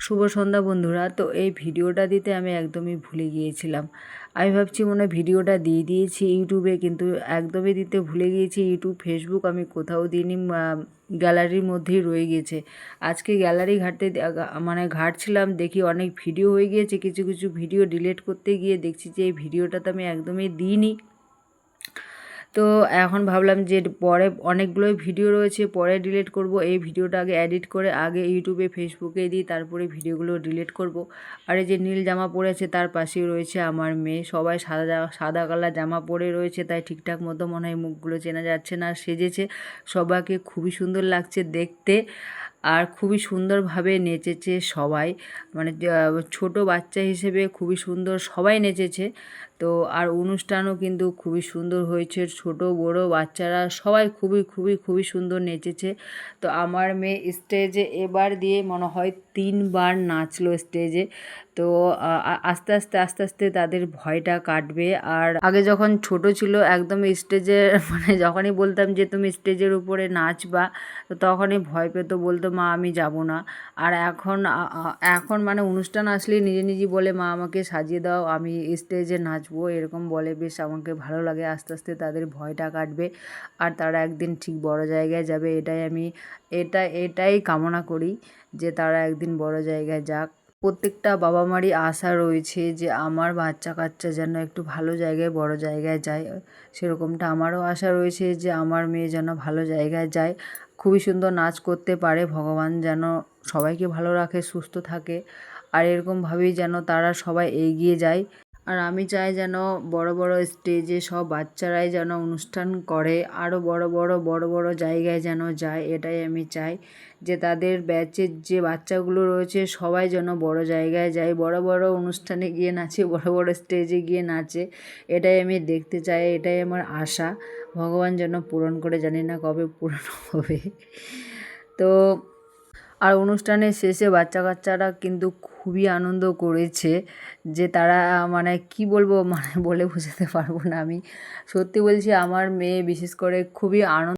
শুভ সন্ধ্যা বন্ধুরা। তো এই ভিডিওটা দিতে আমি একদমই ভুলে গিয়েছিলাম। আমি ভাবছি মনে হয় ভিডিওটা দিয়ে দিয়েছি ইউটিউবে, কিন্তু একদমই দিতে ভুলে গিয়েছি। ইউটিউব ফেসবুক আমি কোথাও দিইনি, গ্যালারির মধ্যেই রয়ে গেছে। আজকে গ্যালারি ঘাঁটছিলাম, দেখি অনেক ভিডিও হয়ে গিয়েছে। কিছু কিছু ভিডিও ডিলিট করতে গিয়ে দেখছি যে এই ভিডিওটা তো আমি একদমই দিইনি। তো এখন ভাবলাম যে পরে অনেকগুলোই ভিডিও রয়েছে, পরে ডিলিট করব। এই ভিডিওটা আগে এডিট করে আগে ইউটিউবে ফেসবুকে দিই, তারপরে ভিডিওগুলো ডিলিট করব। আর এই যে নীল জামা পরেছে, তার পাশেই রয়েছে আমার মেয়ে। সবাই সাদা কালার জামা পরে রয়েছে, তাই ঠিকঠাক মতো মনে হয় মুখগুলো চেনা যাচ্ছে না। সেজেছে, সবাইকে খুবই সুন্দর লাগছে দেখতে, আর খুবই সুন্দরভাবে নেচেছে সবাই। ছোট বাচ্চা হিসেবে খুবই সুন্দর সবাই নেচেছে। তো আর অনুষ্ঠানও কিন্তু খুবই সুন্দর হয়েছে, ছোট বড় বাচ্চারা সবাই খুবই খুবই খুবই সুন্দর নেচেছে। তো আমার মেয়ে স্টেজে এবার দিয়ে মনে হয় 3বার নাচলো স্টেজে। তো আস্তে আস্তে আস্তে আস্তে তাদের ভয়টা কাটবে। আর আগে যখন ছোট ছিল একদম স্টেজে যখনই বলতাম যে তুমি স্টেজের উপরে নাচবা, তো তখনই ভয় পেতো, বলতো মা আমি যাব না। আর এখন এখন অনুষ্ঠান আসলেই নিজে নিজেই বলে মা আমাকে সাজিয়ে দাও, আমি স্টেজে নাচবো, এরকম বলে। বেশ আমাকে ভালো লাগে। আস্তে আস্তে তাদের ভয়টা কাটবে, আর তারা একদিন ঠিক বড় জায়গায় যাবে। এটাই কামনা করি যে তারা একদিন বড় জায়গায় যাক। প্রত্যেকটা বাবা মারই আশা রয়েছে যে আমার বাচ্চা কাচ্চা যেন একটু ভালো জায়গায় বড় জায়গায় যায়। সেরকমটা আমারও আশা রয়েছে যে আমার মেয়ে যেন ভালো জায়গায় যায়, খুবই সুন্দর নাচ করতে পারে। ভগবান যেন সবাইকে ভালো রাখে, সুস্থ থাকে, আর এরকমভাবেই যেন তারা সবাই এগিয়ে যায়। আর আমি চাই যেন বড় বড় স্টেজে সব বাচ্চারাই যেন অনুষ্ঠান করে, আরও বড় বড় জায়গায় যেন যায়। এটাই আমি চাই যে তাদের ব্যাচের যে বাচ্চাগুলো রয়েছে সবাই যেন বড় জায়গায় যায়, বড় বড় অনুষ্ঠানে গিয়ে নাচে, বড় বড় স্টেজে গিয়ে নাচে। এটাই আমি দেখতে চাই, এটাই আমার আশা। ভগবান যেন পূরণ করে, জানি না কবে পূরণ হবে। তো আর অনুষ্ঠানের শেষে বাচ্চা কাচ্চারা কিন্তু খুবই আনন্দ করেছে, যে তারা কি বলবো, বলে বোঝাতে পারবো না। আমি সত্যি বলছি, আমার মেয়ে বিশেষ করে খুবই আনন্দ